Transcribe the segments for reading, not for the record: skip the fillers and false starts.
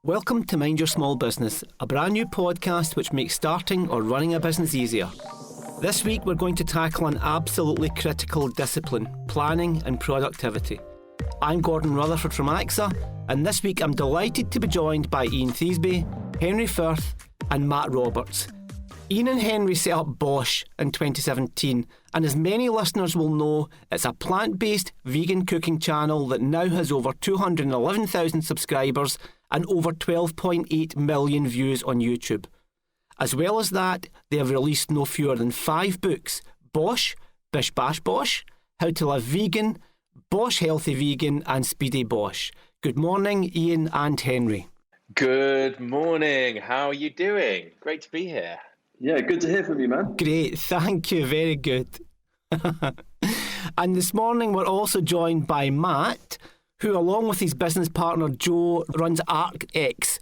Welcome to Mind Your Small Business, a brand new podcast which makes starting or running a business easier. This week we're going to tackle an absolutely critical discipline, planning and productivity. I'm Gordon Rutherford from AXA, and this week I'm delighted to be joined by Ian Thiesby, Henry Firth and Matt Roberts. Ian and Henry set up BOSH in 2017, and as many listeners will know, it's a plant-based vegan cooking channel that now has over 211,000 subscribers and over 12.8 million views on YouTube. As well as that, they have released no fewer than 5 books: BOSH, Bish Bash Bosh, How to Live Vegan, BOSH Healthy Vegan and Speedy BOSH. Good morning, Ian and Henry. Good morning. How are you doing? Great to be here. Yeah, good to hear from you, man. Great, thank you, very good. And this morning we're also joined by Matt, who along with his business partner Joe runs ArcX,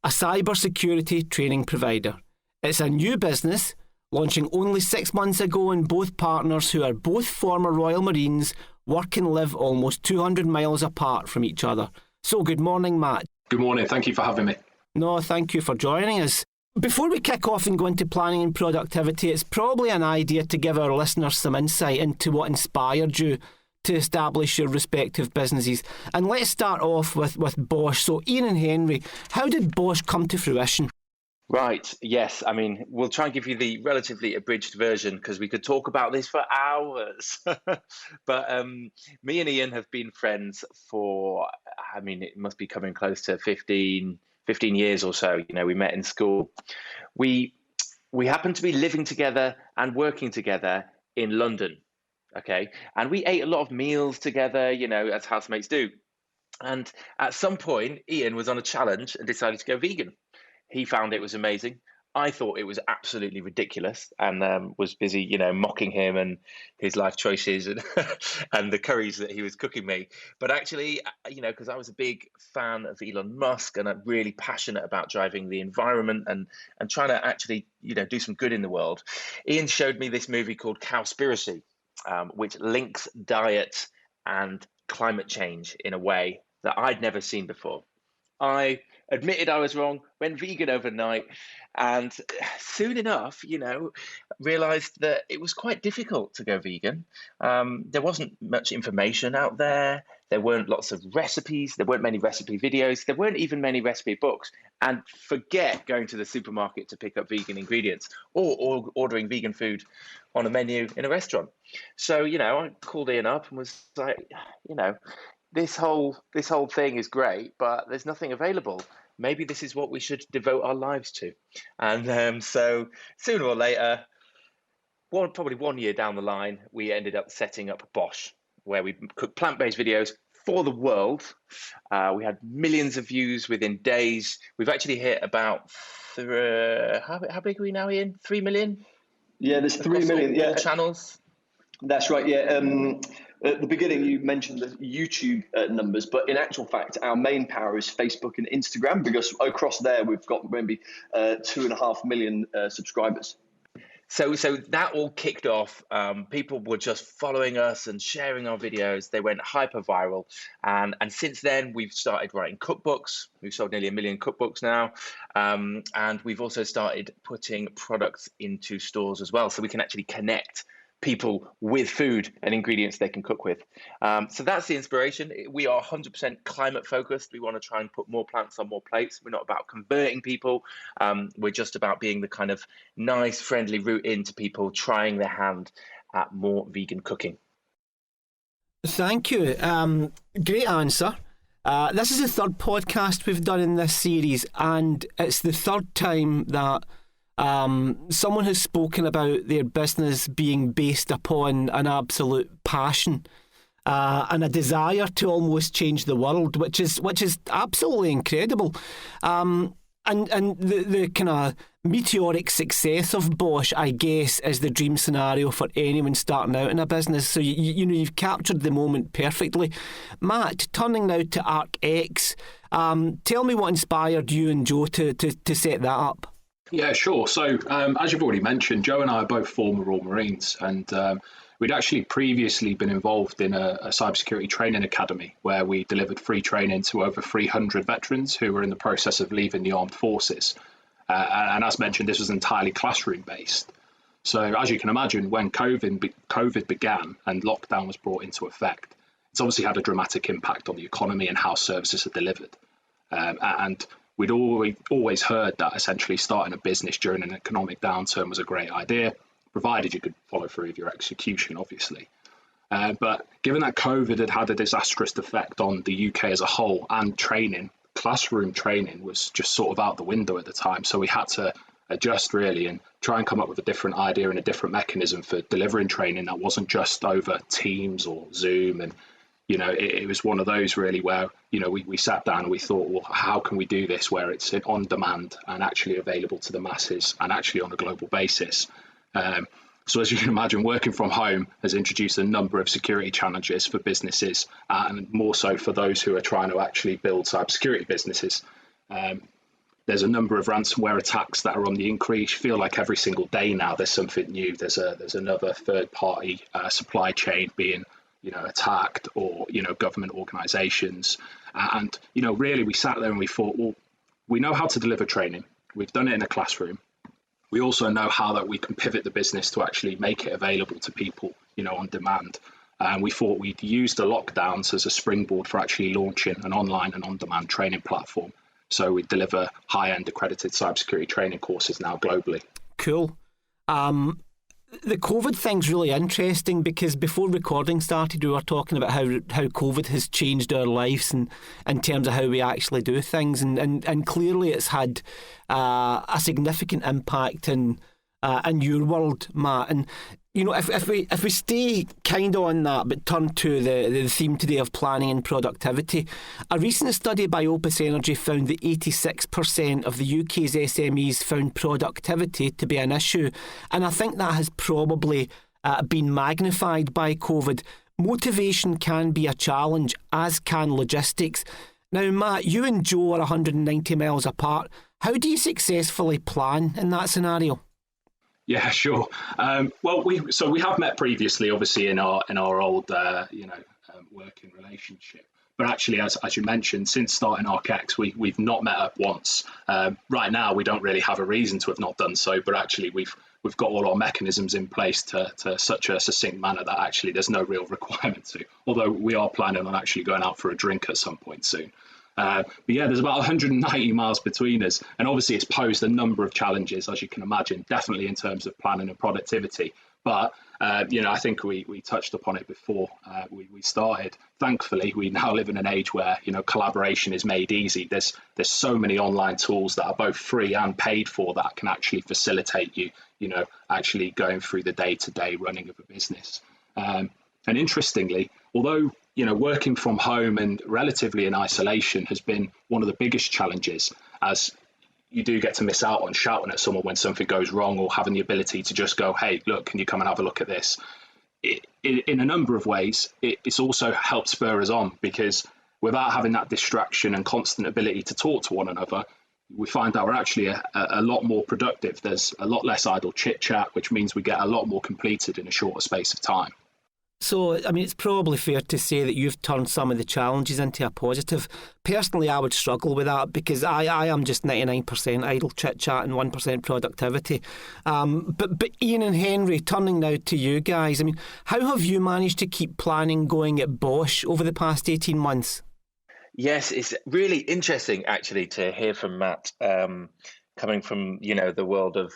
a cybersecurity training provider. It's a new business, launching only 6 months ago, and both partners, who are both former Royal Marines, work and live almost 200 miles apart from each other. So good morning, Matt. Good morning, thank you for having me. No, thank you for joining us. Before we kick off and go into planning and productivity, it's probably an idea to give our listeners some insight into what inspired you to establish your respective businesses. And let's start off with BOSH. So Ian and Henry, how did BOSH come to fruition? Right, yes. I mean, we'll try and give you the relatively abridged version because we could talk about this for hours. But me and Ian have been friends for, it must be coming close to 15 years or so. You know, we met in school. We happened to be living together and working together in London. Okay. And we ate a lot of meals together, you know, as housemates do. And at some point, Ian was on a challenge and decided to go vegan. He found it was amazing. I thought it was absolutely ridiculous and was busy, you know, mocking him and his life choices and, and the curries that he was cooking me. But actually, you know, because I was a big fan of Elon Musk and I'm really passionate about driving the environment and trying to actually, you know, do some good in the world, Ian showed me this movie called Cowspiracy, which links diet and climate change in a way that I'd never seen before. I admitted I was wrong, went vegan overnight, and soon enough, you know, realized that it was quite difficult to go vegan. There wasn't much information out there. There weren't lots of recipes. There weren't many recipe videos. There weren't even many recipe books. And forget going to the supermarket to pick up vegan ingredients or ordering vegan food on a menu in a restaurant. So, you know, I called Ian up and was like, you know, this whole thing is great, but there's nothing available. Maybe this is what we should devote our lives to. And so sooner or later, probably 1 year down the line, we ended up setting up BOSH, where we cook plant-based videos for the world. We had millions of views within days. We've actually hit about, how big are we now, Ian? 3 million? Yeah, there's 3 million. All channels. That's right, yeah. At the beginning, you mentioned the YouTube numbers, but in actual fact, our main power is Facebook and Instagram, because across there, we've got maybe 2.5 million subscribers. So that all kicked off. People were just following us and sharing our videos. They went hyper viral. And since then, we've started writing cookbooks. We've sold nearly 1 million cookbooks now. And we've also started putting products into stores as well, so we can actually connect people with food and ingredients they can cook with. So that's the inspiration. We are 100% climate focused. We want to try and put more plants on more plates. We're not about converting people. We're just about being the kind of nice, friendly route into people trying their hand at more vegan cooking. Thank you. Great answer. This is the third podcast we've done in this series, and it's the third time that someone has spoken about their business being based upon an absolute passion and a desire to almost change the world, which is absolutely incredible. And the kind of meteoric success of BOSH, I guess, is the dream scenario for anyone starting out in a business. So you know, you've captured the moment perfectly. Matt, turning now to ArcX, tell me what inspired you and Joe to set that up. Yeah, sure. So as you've already mentioned, Joe and I are both former Royal Marines, and we'd actually previously been involved in a cybersecurity training academy where we delivered free training to over 300 veterans who were in the process of leaving the armed forces. And as mentioned, this was entirely classroom based. So as you can imagine, when COVID began and lockdown was brought into effect, it's obviously had a dramatic impact on the economy and how services are delivered. And we'd always heard that essentially starting a business during an economic downturn was a great idea, provided you could follow through with your execution, obviously. But given that COVID had had a disastrous effect on the UK as a whole and training, classroom training was just sort of out the window at the time. So we had to adjust really and try and come up with a different idea and a different mechanism for delivering training that wasn't just over Teams or Zoom. And it was one of those really where, we sat down and we thought, well, how can we do this where it's on demand and actually available to the masses and actually on a global basis? So as you can imagine, working from home has introduced a number of security challenges for businesses and more so for those who are trying to actually build cybersecurity businesses. There's a number of ransomware attacks that are on the increase. I feel like every single day now there's something new. There's another third-party supply chain being attacked, or government organizations. And really we sat there and we thought, well, we know how to deliver training. We've done it in a classroom. We also know how that we can pivot the business to actually make it available to people on demand. And we thought we'd use the lockdowns as a springboard for actually launching an online and on-demand training platform. So we deliver high-end accredited cybersecurity training courses now globally. Cool. The COVID thing's really interesting because before recording started, we were talking about how COVID has changed our lives and in terms of how we actually do things, and clearly it's had a significant impact in your world, Matt. And if we stay kind of on that, but turn to the theme today of planning and productivity, a recent study by Opus Energy found that 86% of the UK's SMEs found productivity to be an issue, and I think that has probably been magnified by COVID. Motivation can be a challenge, as can logistics. Now, Matt, you and Joe are 190 miles apart. How do you successfully plan in that scenario? Yeah, sure. Well, we have met previously, obviously in our old working relationship. But actually, as you mentioned, since starting ArcX, we've not met up once. Right now, we don't really have a reason to have not done so. But actually, we've got all our mechanisms in place to such a succinct manner that actually there's no real requirement to. Although we are planning on actually going out for a drink at some point soon. But yeah, there's about 190 miles between us, and obviously it's posed a number of challenges, as you can imagine, definitely in terms of planning and productivity. But I think we touched upon it before we started. Thankfully, we now live in an age where collaboration is made easy. There's so many online tools that are both free and paid for that can actually facilitate you actually going through the day-to-day running of a business. And interestingly, although working from home and relatively in isolation has been one of the biggest challenges, as you do get to miss out on shouting at someone when something goes wrong, or having the ability to just go, hey, look, can you come and have a look at this? In a number of ways, it's also helped spur us on, because without having that distraction and constant ability to talk to one another, we find that we're actually a lot more productive. There's a lot less idle chit chat, which means we get a lot more completed in a shorter space of time. So, I mean, it's probably fair to say that you've turned some of the challenges into a positive. Personally, I would struggle with that because I am just 99% idle chit-chat and 1% productivity. But Ian and Henry, turning now to you guys, I mean, how have you managed to keep planning going at BOSH over the past 18 months? Yes, it's really interesting, actually, to hear from Matt, coming from, the world of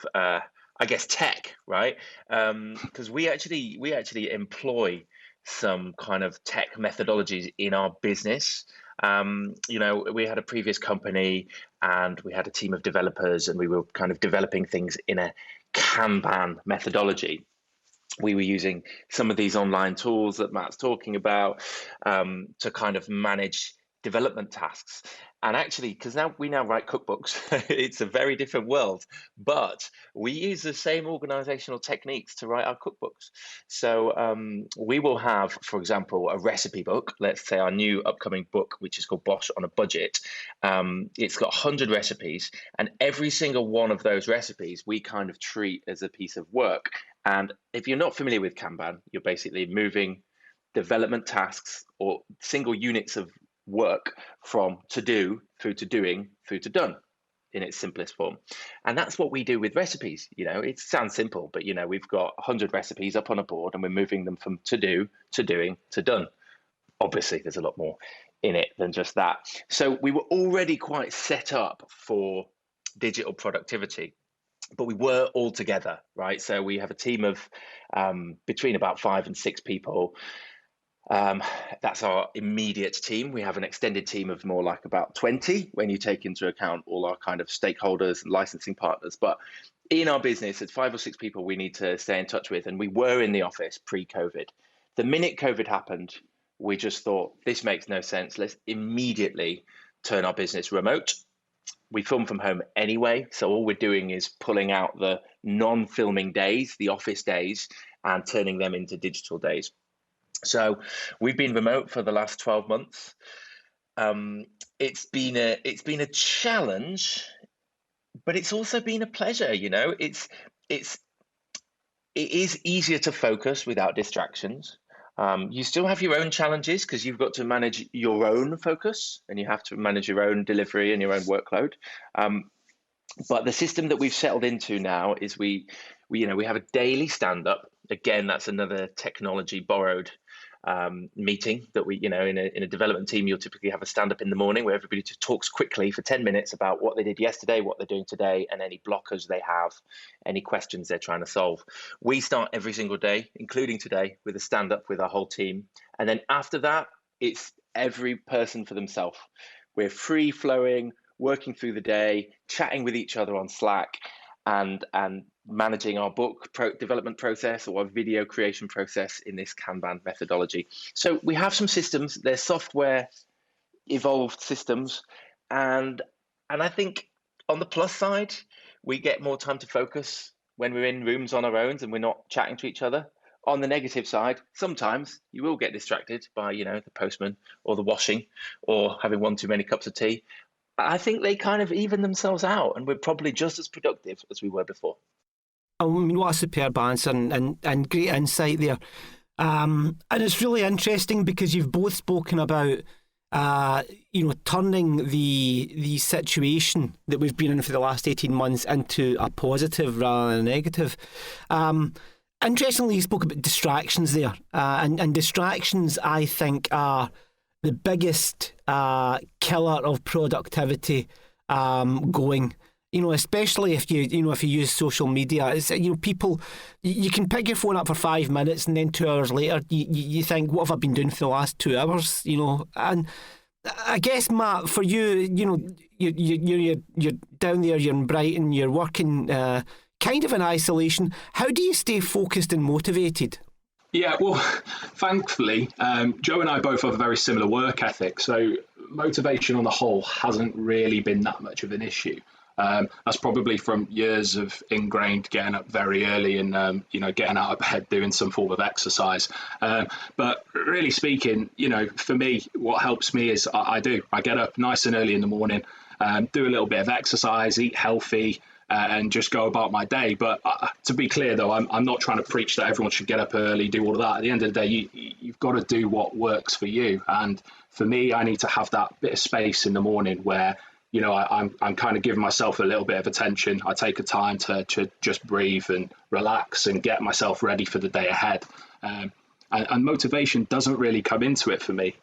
I guess tech, right? Because we actually employ some kind of tech methodologies in our business. We had a previous company and we had a team of developers, and we were kind of developing things in a Kanban methodology. We were using some of these online tools that Matt's talking about to kind of manage development tasks. And actually, because we now write cookbooks, it's a very different world, but we use the same organizational techniques to write our cookbooks. So we will have, for example, a recipe book. Let's say our new upcoming book, which is called BOSH on a Budget. It's got 100 recipes, and every single one of those recipes we kind of treat as a piece of work. And if you're not familiar with Kanban, you're basically moving development tasks or single units of work from to do through to doing through to done in its simplest form. And that's what we do with recipes. It sounds simple, but we've got 100 recipes up on a board and we're moving them from to do to doing to done. Obviously, there's a lot more in it than just that. So we were already quite set up for digital productivity, but we were all together, right? So we have a team of between about 5 and 6 people. That's our immediate team. We have an extended team of more like about 20 when you take into account all our kind of stakeholders and licensing partners. But in our business, it's 5 or 6 people we need to stay in touch with. And we were in the office pre-COVID. The minute COVID happened, we just thought, this makes no sense. Let's immediately turn our business remote. We film from home anyway. So all we're doing is pulling out the non-filming days, the office days, and turning them into digital days. So we've been remote for the last 12 months. It's been a challenge, but it's also been a pleasure. It is easier to focus without distractions. You still have your own challenges because you've got to manage your own focus and you have to manage your own delivery and your own workload. But the system that we've settled into now is we have a daily stand-up. Again, that's another technology borrowed meeting that we, in a development team, you'll typically have a stand-up in the morning where everybody just talks quickly for 10 minutes about what they did yesterday, what they're doing today, and any blockers they have, any questions they're trying to solve. We start every single day, including today, with a stand-up with our whole team. And then after that, it's every person for themselves. We're free-flowing, working through the day, chatting with each other on Slack, and managing our book development process or our video creation process in this Kanban methodology. So we have some systems, they're software evolved systems. And I think on the plus side, we get more time to focus when we're in rooms on our own and we're not chatting to each other. On the negative side, sometimes you will get distracted by, the postman or the washing or having one too many cups of tea. I think they kind of even themselves out and we're probably just as productive as we were before. I mean, what a superb answer and great insight there. And it's really interesting because you've both spoken about, turning the situation that we've been in for the last 18 months into a positive rather than a negative. Interestingly, you spoke about distractions there. And distractions, I think, are the biggest killer of productivity going. Especially if you use social media, it's, people, you can pick your phone up for 5 minutes and then 2 hours later you think, what have I been doing for the last 2 hours? And I guess, Matt, for you, you're down there, you're in Brighton, you're working kind of in isolation. How do you stay focused and motivated? Yeah, well, thankfully, Joe and I both have a very similar work ethic, so motivation on the whole hasn't really been that much of an issue. That's probably from years of ingrained getting up very early and, getting out of bed, doing some form of exercise. But really speaking, for me, what helps me is I get up nice and early in the morning, do a little bit of exercise, eat healthy, and just go about my day. But to be clear, though, I'm not trying to preach that everyone should get up early, do all of that. At the end of the day, you've got to do what works for you. And for me, I need to have that bit of space in the morning where I'm kind of giving myself a little bit of attention. I take a time to just breathe and relax and get myself ready for the day ahead. And motivation doesn't really come into it for me.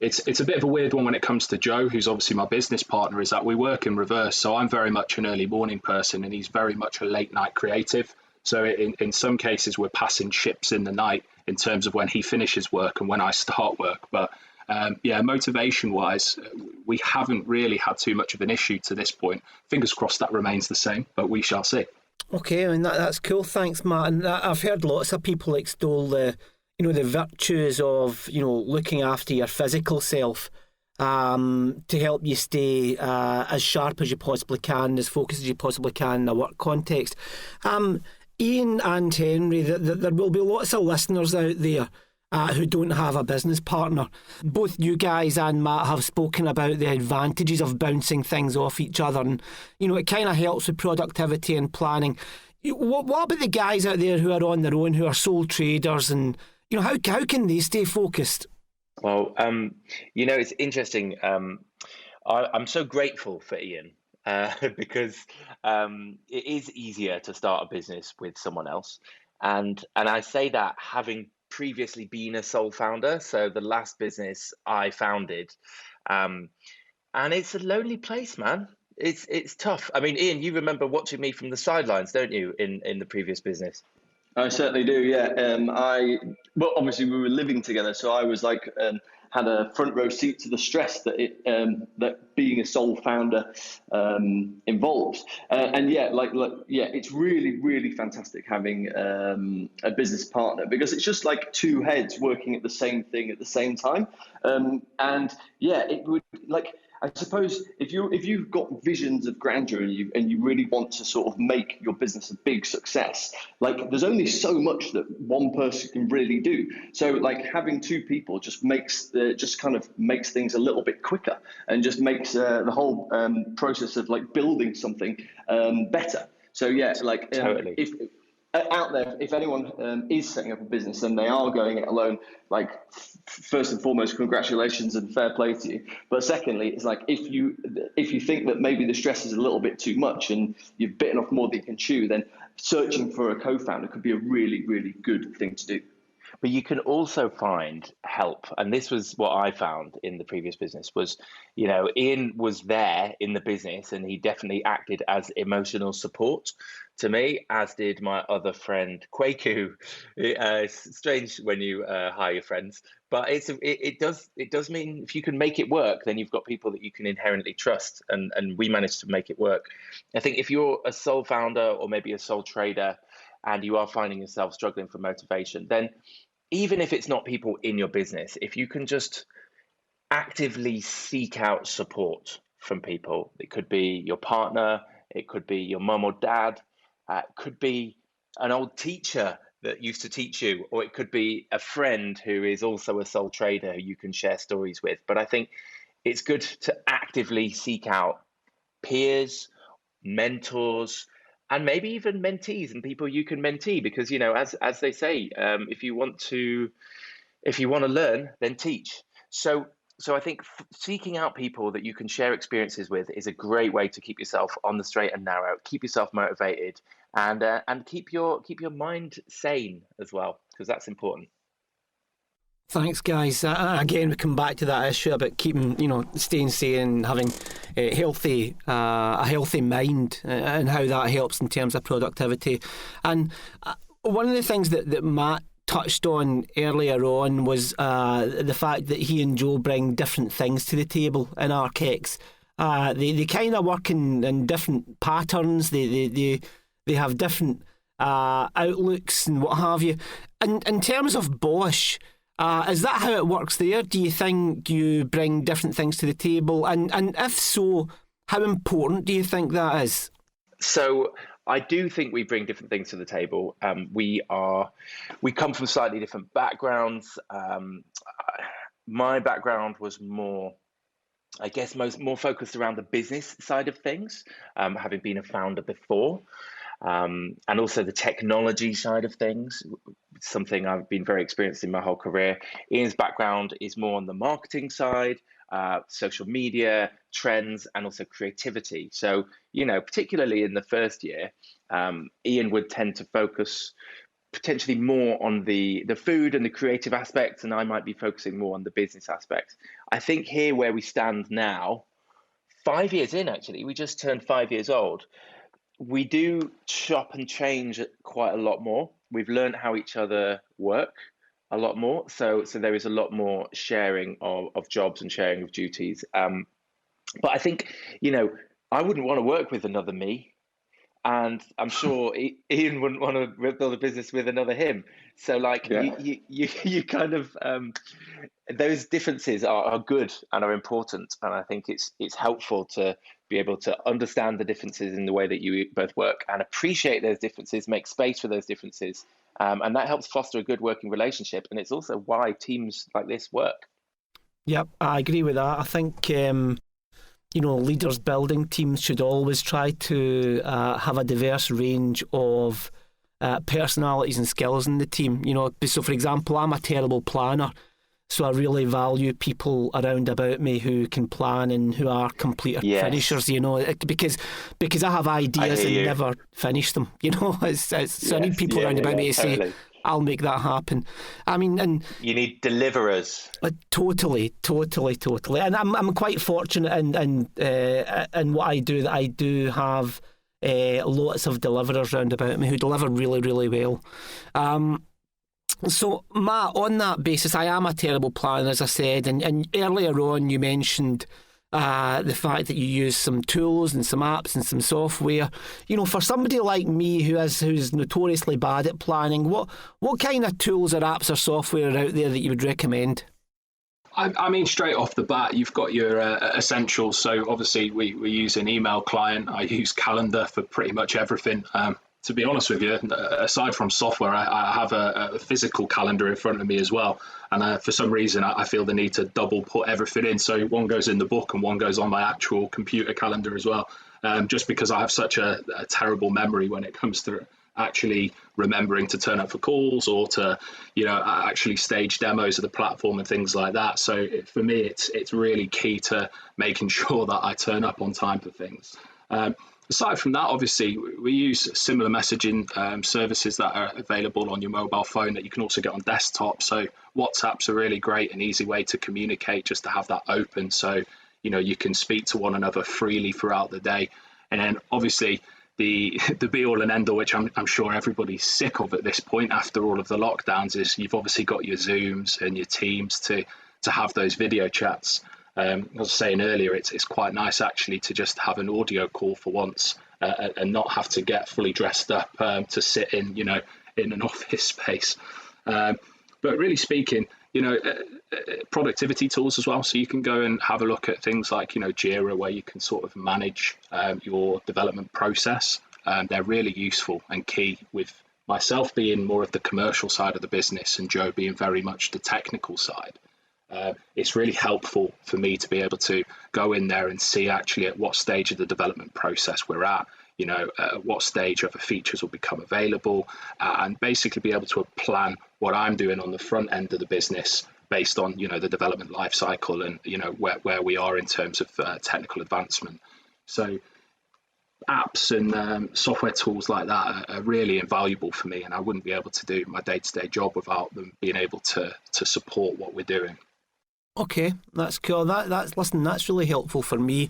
It's a bit of a weird one when it comes to Joe, who's obviously my business partner, is that we work in reverse. So I'm very much an early morning person and he's very much a late night creative. So in some cases, we're passing ships in the night in terms of when he finishes work and when I start work. But motivation wise, we haven't really had too much of an issue to this point. Fingers crossed that remains the same, but we shall see. Okay, I mean, that's cool. Thanks, Matt. And I've heard lots of people extol the virtues of, looking after your physical self to help you stay as sharp as you possibly can, as focused as you possibly can in a work context. Ian and Henry, there will be lots of listeners out there who don't have a business partner. Both you guys and Matt have spoken about the advantages of bouncing things off each other, and it kind of helps with productivity and planning. What about the guys out there who are on their own, who are sole traders, and how can they stay focused? Well, it's interesting. I'm so grateful for Ian because it is easier to start a business with someone else, and I say that having previously been a sole founder. So the last business I founded, and it's a lonely place, man. It's tough. I mean, Ian, you remember watching me from the sidelines, don't you, in the previous business? I certainly do. Yeah. Well, obviously we were living together, so I was like had a front row seat to the stress that that being a sole founder involves. And yeah, it's really, really fantastic having a business partner, because it's just like two heads working at the same thing at the same time. And yeah, it would I suppose if you've got visions of grandeur and you really want to sort of make your business a big success, like there's only so much that one person can really do. So like having two people just makes things a little bit quicker, and just makes the whole process of like building something better. So yeah, Totally. If out there, if anyone is setting up a business and they are going it alone, like first and foremost, congratulations and fair play to you. But secondly, it's like if you think that maybe the stress is a little bit too much and you've bitten off more than you can chew, then searching for a co-founder could be a really, really good thing to do. But you can also find help. And this was what I found in the previous business was, Ian was there in the business and he definitely acted as emotional support to me, as did my other friend, Kwaku. It's strange when you hire your friends, but it does mean if you can make it work, then you've got people that you can inherently trust. And we managed to make it work. I think if you're a sole founder or maybe a sole trader and you are finding yourself struggling for motivation, then even if it's not people in your business, if you can just actively seek out support from people, it could be your partner, it could be your mum or dad, it could be an old teacher that used to teach you, or it could be a friend who is also a sole trader who you can share stories with. But I think it's good to actively seek out peers, mentors, and maybe even mentees and people you can mentee, because as they say, if you want to learn, then teach. So I think seeking out people that you can share experiences with is a great way to keep yourself on the straight and narrow, keep yourself motivated, and keep your mind sane as well, because that's important. Thanks, guys. Again, we come back to that issue about keeping, staying sane, having a healthy mind, and how that helps in terms of productivity. And one of the things that Matt touched on earlier on was the fact that he and Joe bring different things to the table in ArcX. They kind of work in different patterns. They have different outlooks and what have you. And in terms of BOSH, is that how it works there? Do you think you bring different things to the table? And if so, how important do you think that is? So I do think we bring different things to the table. We come from slightly different backgrounds. My background was more focused around the business side of things, having been a founder before. And also the technology side of things, something I've been very experienced in my whole career. Ian's background is more on the marketing side, social media, trends, and also creativity. So, particularly in the first year, Ian would tend to focus potentially more on the food and the creative aspects, and I might be focusing more on the business aspects. I think here where we stand now, 5 years in, actually, we just turned 5 years old. We do chop and change quite a lot more. We've learned how each other work a lot more. So there is a lot more sharing of jobs and sharing of duties. But I think, I wouldn't want to work with another me. And I'm sure Ian wouldn't want to build a business with another him. So you kind of, those differences are good and are important. And I think it's helpful to be able to understand the differences in the way that you both work and appreciate those differences, make space for those differences. And that helps foster a good working relationship. And it's also why teams like this work. Yep, I agree with that. I think leaders building teams should always try to have a diverse range of personalities and skills in the team. So for example, I'm a terrible planner, so I really value people around about me who can plan and who are complete finishers. Because I have ideas and never finish them. So I need people around about me to say, I'll make that happen. I mean, and you need deliverers. Totally. And I'm quite fortunate in what I do, that I do have lots of deliverers round about me who deliver really, really well. So, Matt, on that basis, I am a terrible planner, as I said, and earlier on you mentioned the fact that you use some tools and some apps and some software. For somebody like me who's notoriously bad at planning, what kind of tools or apps or software are out there that you would recommend? I mean, straight off the bat, you've got your essentials. So obviously we use an email client. I use Calendar for pretty much everything. To be honest with you, aside from software, I have a physical calendar in front of me as well. And for some reason, I feel the need to double put everything in. So one goes in the book and one goes on my actual computer calendar as well. Just because I have such a terrible memory when it comes to actually remembering to turn up for calls or to, actually stage demos of the platform and things like that. So for me, it's really key to making sure that I turn up on time for things. Aside from that, obviously, we use similar messaging services that are available on your mobile phone that you can also get on desktop. So WhatsApp's a really great and easy way to communicate, just to have that open so, you can speak to one another freely throughout the day. And then obviously the be all and end all, which I'm sure everybody's sick of at this point after all of the lockdowns, is you've obviously got your Zooms and your Teams to have those video chats. I was saying earlier, it's quite nice actually to just have an audio call for once and not have to get fully dressed up to sit in, in an office space. But really speaking, productivity tools as well. So you can go and have a look at things like, Jira, where you can sort of manage your development process. They're really useful and key, with myself being more of the commercial side of the business and Joe being very much the technical side. It's really helpful for me to be able to go in there and see actually at what stage of the development process we're at, what stage other features will become available, and basically be able to plan what I'm doing on the front end of the business based on, the development life cycle and, where we are in terms of technical advancement. So apps and software tools like that are really invaluable for me, and I wouldn't be able to do my day-to-day job without them being able to support what we're doing. Okay, that's cool. That's really helpful for me,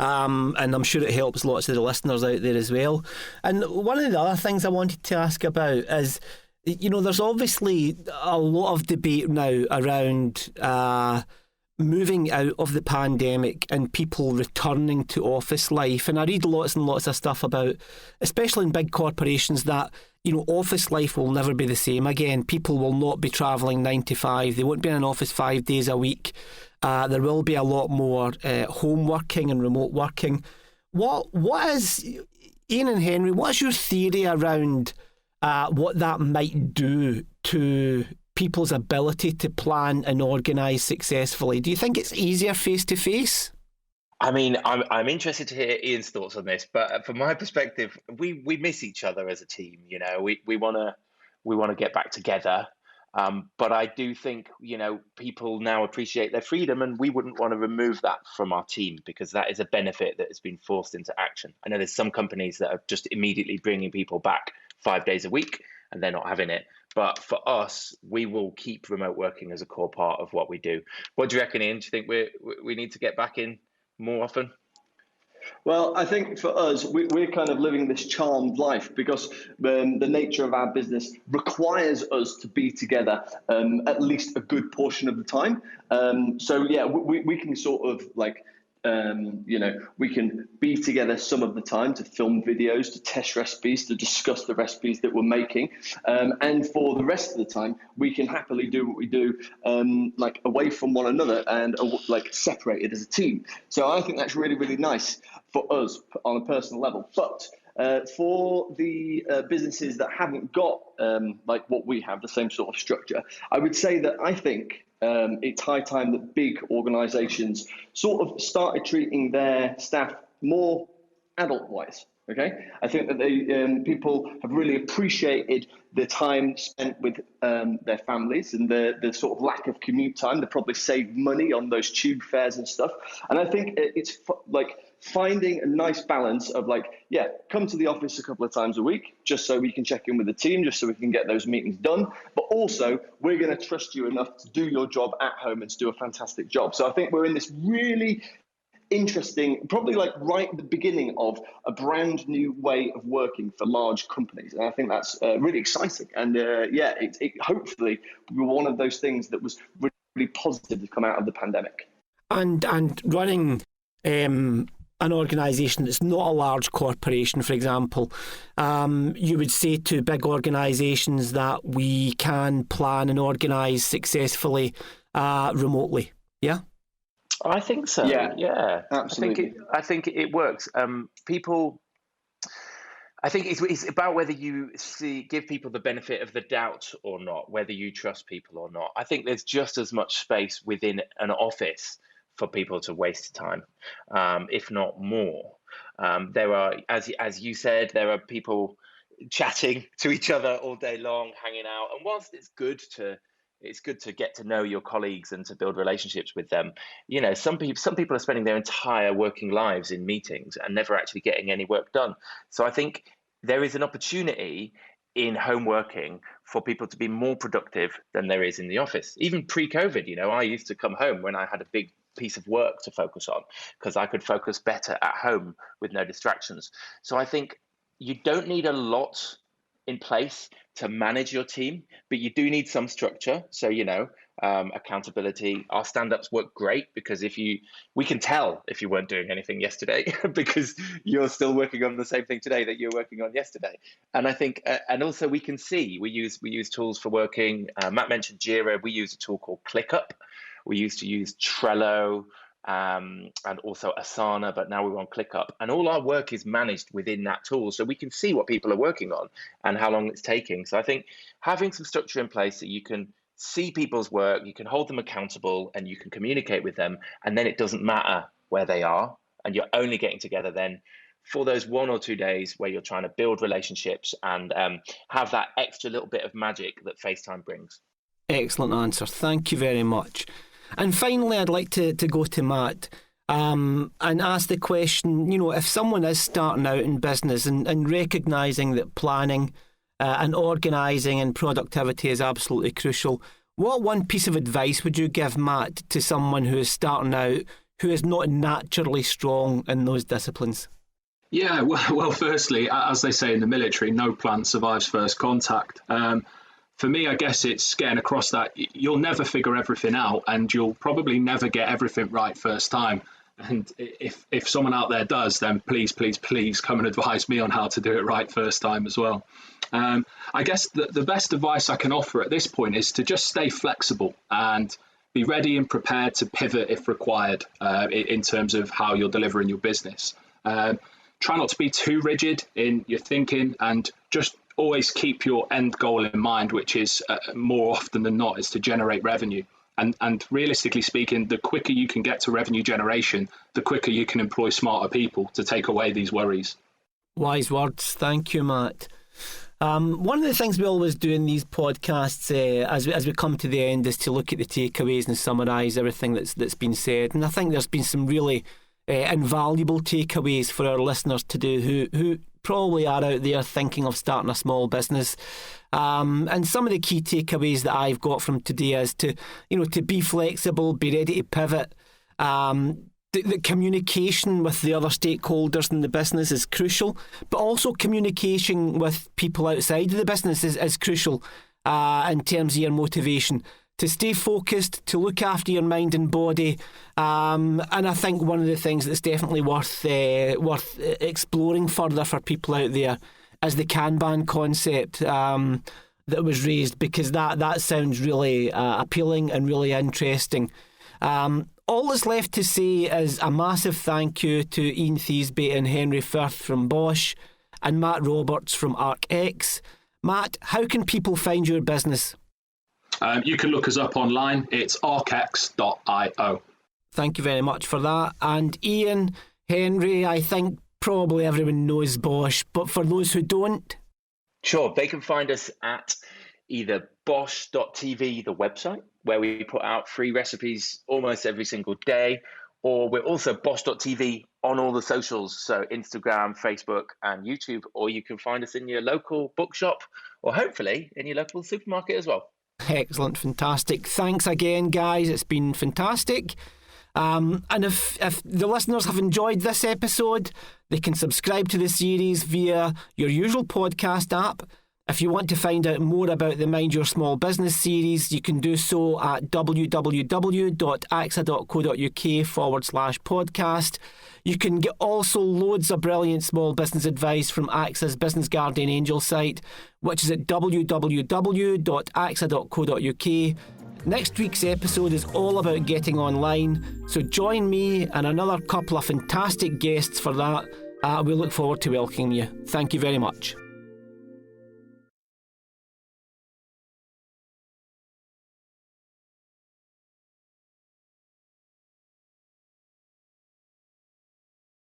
and I'm sure it helps lots of the listeners out there as well. And one of the other things I wanted to ask about is, there's obviously a lot of debate now around moving out of the pandemic and people returning to office life. And I read lots and lots of stuff about, especially in big corporations, that office life will never be the same again. People will not be travelling 9 to 5. They won't be in an office 5 days a week. There will be a lot more home working and remote working. What is, Ian and Henry, what's your theory around what that might do to people's ability to plan and organise successfully? Do you think it's easier face to face? I mean, I'm interested to hear Ian's thoughts on this, but from my perspective, we miss each other as a team. We want to get back together, but I do think people now appreciate their freedom, and we wouldn't want to remove that from our team, because that is a benefit that has been forced into action. I know there's some companies that are just immediately bringing people back 5 days a week, and they're not having it. But for us, we will keep remote working as a core part of what we do. What do you reckon, Ian? Do you think we need to get back in more often? Well, I think for us, we're kind of living this charmed life because the nature of our business requires us to be together at least a good portion of the time. So yeah, we can sort of like, we can be together some of the time to film videos, to test recipes, to discuss the recipes that we're making. And for the rest of the time, we can happily do what we do, like away from one another and like separated as a team. So I think that's really, really nice for us on a personal level. But for the businesses that haven't got like what we have, the same sort of structure, I would say that I think It's high time that big organisations sort of started treating their staff more adult-wise. Okay, I think that people have really appreciated the time spent with their families and the sort of lack of commute time. They probably saved money on those tube fares and stuff. And I think it's like finding a nice balance of come to the office a couple of times a week, just so we can check in with the team, just so we can get those meetings done. But also, we're going to trust you enough to do your job at home and to do a fantastic job. So I think we're in this really interesting, probably right at the beginning of a brand new way of working for large companies. And I think that's really exciting. And it hopefully will be one of those things that was really, really positive to come out of the pandemic. And running an organisation that's not a large corporation, for example, you would say to big organisations that we can plan and organise successfully remotely, yeah? I think so. Yeah, absolutely. I think it works. People, I think it's about whether you give people the benefit of the doubt or not, whether you trust people or not. I think there's just as much space within an office for people to waste time, if not more. There are, as you said, there are people chatting to each other all day long, hanging out, and whilst it's good to get to know your colleagues and to build relationships with them. Some people are spending their entire working lives in meetings and never actually getting any work done. So I think there is an opportunity in home working for people to be more productive than there is in the office. Even pre-COVID, I used to come home when I had a big piece of work to focus on because I could focus better at home with no distractions. So I think you don't need a lot in place to manage your team, but you do need some structure. So, accountability. Our stand-ups work great because we can tell if you weren't doing anything yesterday because you're still working on the same thing today that you're working on yesterday. And I think, and also we can see, we use tools for working. Matt mentioned Jira. We use a tool called ClickUp. We used to use Trello, and also Asana, but now we're on ClickUp. And all our work is managed within that tool. So we can see what people are working on and how long it's taking. So I think having some structure in place that you can see people's work, you can hold them accountable and you can communicate with them. And then it doesn't matter where they are. And you're only getting together then for those 1 or 2 days where you're trying to build relationships and have that extra little bit of magic that FaceTime brings. Excellent answer. Thank you very much. And finally, I'd like to go to Matt and ask the question, if someone is starting out in business and recognising that planning and organising and productivity is absolutely crucial, what one piece of advice would you give, Matt, to someone who is starting out, who is not naturally strong in those disciplines? Yeah, well, firstly, as they say in the military, no plan survives first contact. For me, I guess it's getting across that you'll never figure everything out and you'll probably never get everything right first time. And if someone out there does, then please come and advise me on how to do it right first time as well. I guess the best advice I can offer at this point is to just stay flexible and be ready and prepared to pivot if required in terms of how you're delivering your business. Try not to be too rigid in your thinking and just always keep your end goal in mind, which is more often than not is to generate revenue. And realistically speaking, the quicker you can get to revenue generation, the quicker you can employ smarter people to take away these worries. Wise words. Thank you, Matt. One of the things we always do in these podcasts as we come to the end is to look at the takeaways and summarise everything that's been said. And I think there's been some really invaluable takeaways for our listeners to do who probably are out there thinking of starting a small business. And some of the key takeaways that I've got from today is to be flexible, be ready to pivot. The communication with the other stakeholders in the business is crucial, but also communication with people outside of the business is crucial in terms of your motivation. To stay focused, to look after your mind and body, and I think one of the things that's definitely worth exploring further for people out there is the Kanban concept that was raised, because that sounds really appealing and really interesting. All that's left to say is a massive thank you to Ian Thiesby and Henry Firth from BOSH and Matt Roberts from ArcX. Matt, how can people find your business? You can look us up online. It's ArcX.io. Thank you very much for that. And Ian, Henry, I think probably everyone knows BOSH, but for those who don't? Sure, they can find us at either bosh.tv, the website, where we put out free recipes almost every single day, or we're also bosh.tv on all the socials, so Instagram, Facebook, and YouTube, or you can find us in your local bookshop, or hopefully in your local supermarket as well. Excellent, fantastic. Thanks again, guys. It's been fantastic. And if the listeners have enjoyed this episode, they can subscribe to the series via your usual podcast app. If you want to find out more about the Mind Your Small Business series, you can do so at www.axa.co.uk/podcast. You can get also loads of brilliant small business advice from AXA's Business Guardian Angel site, which is at www.axa.co.uk. Next week's episode is all about getting online, so join me and another couple of fantastic guests for that. We look forward to welcoming you. Thank you very much.